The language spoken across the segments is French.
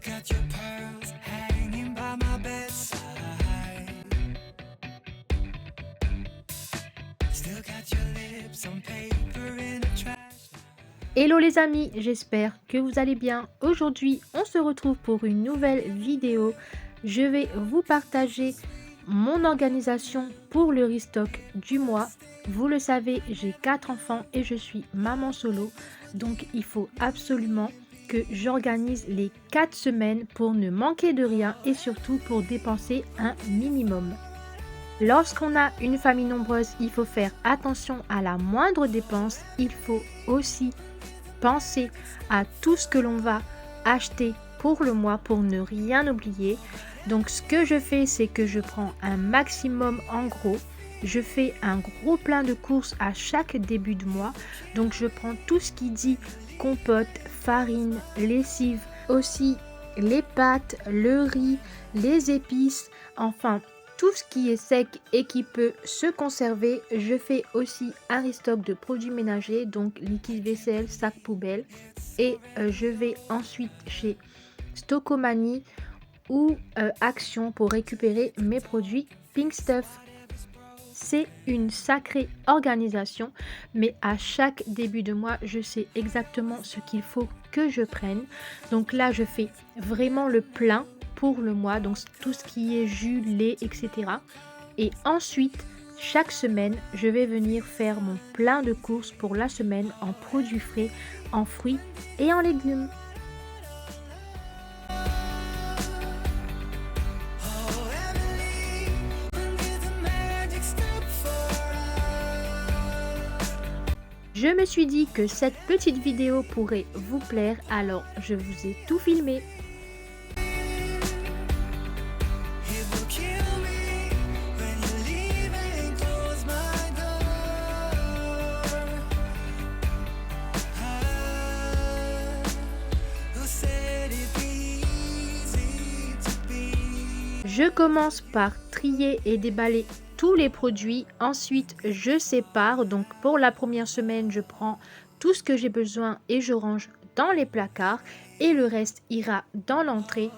got your pearls hanging by my bedside. Still got your lips on paper in a trash. Hello les amis, j'espère que vous allez bien. Aujourd'hui, on se retrouve pour une nouvelle vidéo. Je vais vous partager mon organisation pour le restock du mois. Vous le savez, j'ai 4 enfants et je suis maman solo. Donc, il faut absolument que j'organise les 4 semaines pour ne manquer de rien et surtout pour dépenser un minimum. Lorsqu'on a une famille nombreuse, il faut faire attention à la moindre dépense. Il faut aussi penser à tout ce que l'on va acheter pour le mois pour ne rien oublier. Donc ce que je fais, c'est que je prends un maximum en gros. Je fais un gros plein de courses à chaque début de mois. Donc je prends tout ce qui dit compote, farine, lessive, aussi les pâtes, le riz, les épices, enfin tout ce qui est sec et qui peut se conserver. Je fais aussi un restock de produits ménagers, donc liquide vaisselle, sac poubelle. Et je vais ensuite chez Stocomanie ou Action pour récupérer mes produits Pink Stuff. C'est une sacrée organisation, mais à chaque début de mois, je sais exactement ce qu'il faut que je prenne. Donc là, je fais vraiment le plein pour le mois, donc tout ce qui est jus, lait, etc. Et ensuite, chaque semaine, je vais venir faire mon plein de courses pour la semaine en produits frais, en fruits et en légumes. Je me suis dit que cette petite vidéo pourrait vous plaire, alors je vous ai tout filmé. Je commence par trier et déballer tous les produits. Ensuite, je sépare. Donc pour la première semaine, je prends tout ce que j'ai besoin et je range dans les placards. Et le reste ira dans l'entrée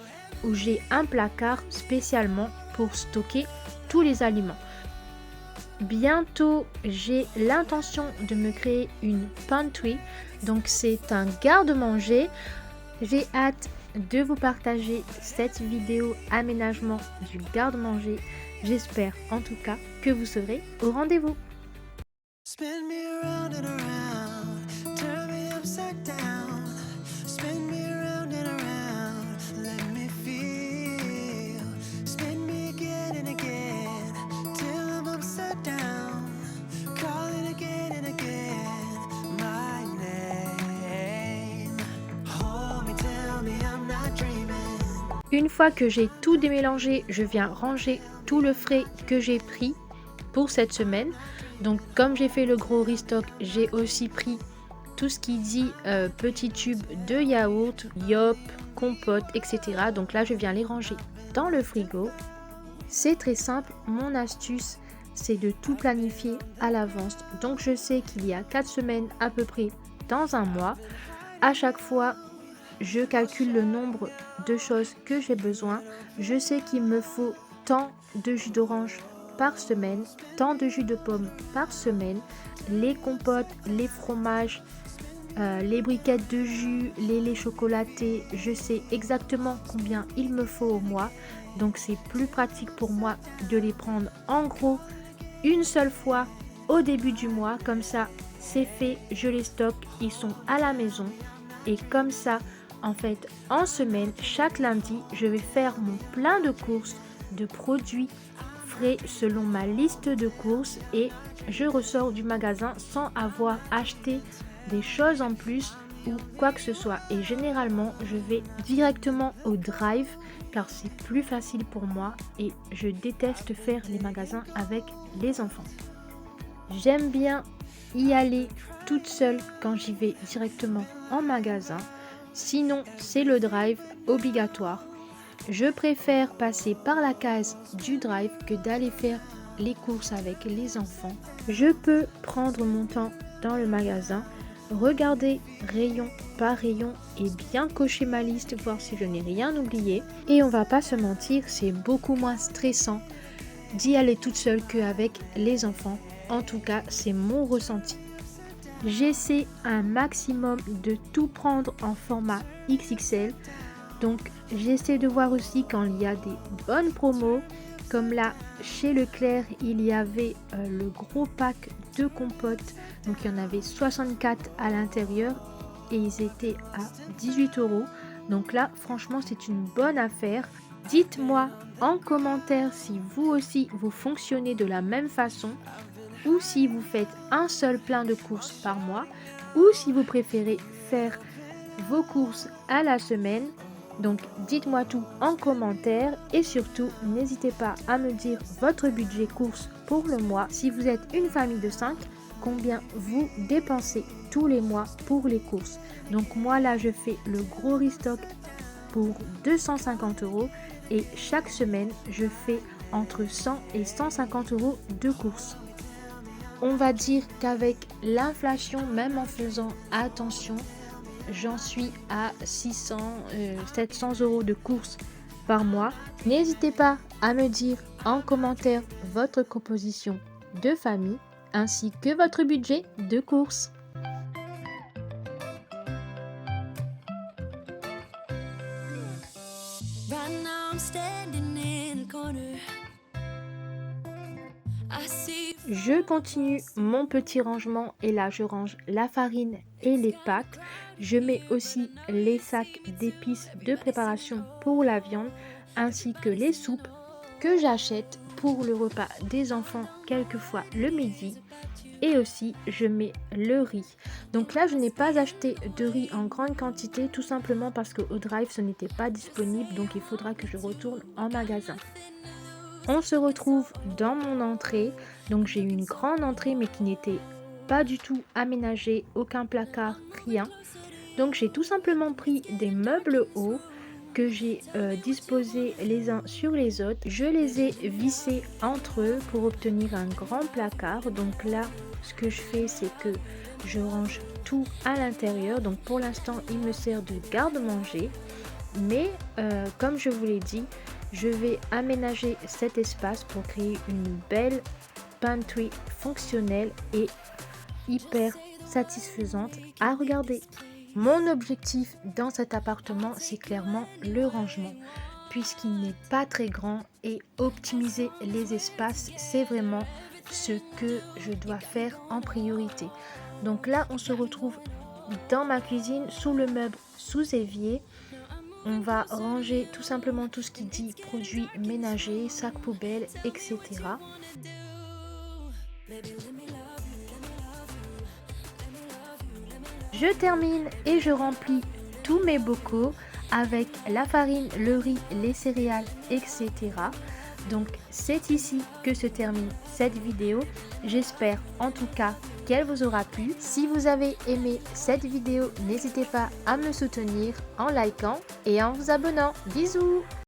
où j'ai un placard spécialement pour stocker tous les aliments. Bientôt, j'ai l'intention de me créer une pantry. Donc c'est un garde-manger. J'ai hâte de vous partager cette vidéo aménagement du garde-manger. J'espère en tout cas que vous serez au rendez-vous. Une fois que j'ai tout démélangé, je viens ranger tout le frais que j'ai pris pour cette semaine. Donc comme j'ai fait le gros restock, j'ai aussi pris tout ce qui dit petits tubes de yaourt, yop, compote, etc. Donc là, je viens les ranger dans le frigo. C'est très simple, mon astuce, c'est de tout planifier à l'avance. Donc je sais qu'il y a 4 semaines à peu près dans un mois. À chaque fois, je calcule le nombre de choses que j'ai besoin. Je sais qu'il me faut tant de jus d'orange par semaine, tant de jus de pomme par semaine, les compotes, les fromages, les briquettes de jus, les laits chocolatés. Je sais exactement combien il me faut au mois. Donc c'est plus pratique pour moi de les prendre en gros une seule fois au début du mois. Comme ça, c'est fait, je les stocke, ils sont à la maison. Et comme ça, en fait, en semaine, chaque lundi, je vais faire mon plein de courses de produits frais selon ma liste de courses et je ressors du magasin sans avoir acheté des choses en plus ou quoi que ce soit. Et généralement, je vais directement au drive car c'est plus facile pour moi et je déteste faire les magasins avec les enfants. J'aime bien y aller toute seule quand j'y vais directement en magasin. Sinon, c'est le drive obligatoire. Je préfère passer par la case du drive que d'aller faire les courses avec les enfants. Je peux prendre mon temps dans le magasin, regarder rayon par rayon et bien cocher ma liste, voir si je n'ai rien oublié. Et on va pas se mentir, c'est beaucoup moins stressant d'y aller toute seule qu'avec les enfants. En tout cas, c'est mon ressenti. J'essaie un maximum de tout prendre en format XXL. Donc j'essaie de voir aussi quand il y a des bonnes promos. Comme là, chez Leclerc, il y avait le gros pack de compotes. Donc il y en avait 64 à l'intérieur et ils étaient à 18 €. Donc là, franchement, c'est une bonne affaire. Dites-moi en commentaire si vous aussi vous fonctionnez de la même façon ou si vous faites un seul plein de courses par mois ou si vous préférez faire vos courses à la semaine. Donc dites-moi tout en commentaire et surtout n'hésitez pas à me dire votre budget course pour le mois. Si vous êtes une famille de 5, combien vous dépensez tous les mois pour les courses. Donc moi là je fais le gros restock pour 250 € et chaque semaine je fais entre 100 et 150 € de courses. On va dire qu'avec l'inflation, même en faisant attention, j'en suis à 600, 700 € de courses par mois. N'hésitez pas à me dire en commentaire votre composition de famille ainsi que votre budget de courses. Right now I'm standing in the corner. I see Je continue mon petit rangement et là je range la farine et les pâtes. Je mets aussi les sacs d'épices de préparation pour la viande ainsi que les soupes que j'achète pour le repas des enfants quelquefois le midi. Et aussi je mets le riz. Donc là je n'ai pas acheté de riz en grande quantité tout simplement parce que au drive ce n'était pas disponible, donc il faudra que je retourne en magasin. On se retrouve dans mon entrée. Donc j'ai une grande entrée mais qui n'était pas du tout aménagée, aucun placard, rien. Donc j'ai tout simplement pris des meubles hauts que j'ai disposés les uns sur les autres. Je les ai vissés entre eux pour obtenir un grand placard. Donc là ce que je fais c'est que je range tout à l'intérieur. Donc pour l'instant il me sert de garde-manger. Mais comme je vous l'ai dit, je vais aménager cet espace pour créer une belle pantry fonctionnelle et hyper satisfaisante à regarder. Mon objectif dans cet appartement, c'est clairement le rangement, puisqu'il n'est pas très grand et optimiser les espaces, c'est vraiment ce que je dois faire en priorité. Donc là, on se retrouve dans ma cuisine, sous le meuble, sous évier. On va ranger tout simplement tout ce qui dit produits ménagers, sacs poubelles, etc. Je termine et je remplis tous mes bocaux avec la farine, le riz, les céréales, etc. Donc c'est ici que se termine cette vidéo. J'espère en tout cas qu'elle vous aura plu. Si vous avez aimé cette vidéo, n'hésitez pas à me soutenir en likant et en vous abonnant. Bisous!